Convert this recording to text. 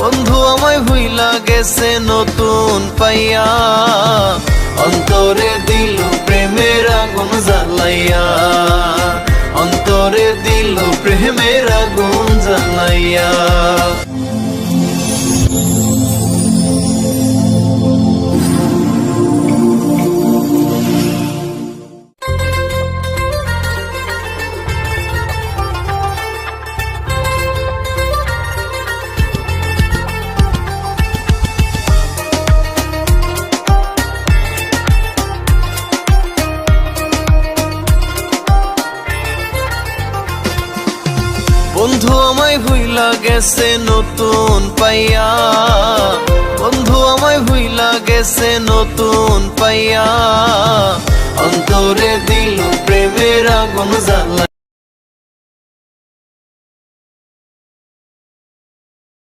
বন্ধু আমায় ভুইলা গেছে নতুন পাইয়া, অন্তরে দিল প্রেমের আগুন জ্বালাইয়া, অন্তরে দিল প্রেমের আগুন জ্বালাইয়া। বন্ধু আমায় ভুইলা গেছে নতুন পাইয়া, বন্ধু আমায় ভুইলা গেছে নতুন পাইয়া, অন্তরে দিল প্রেমের আগুন জ্বালা।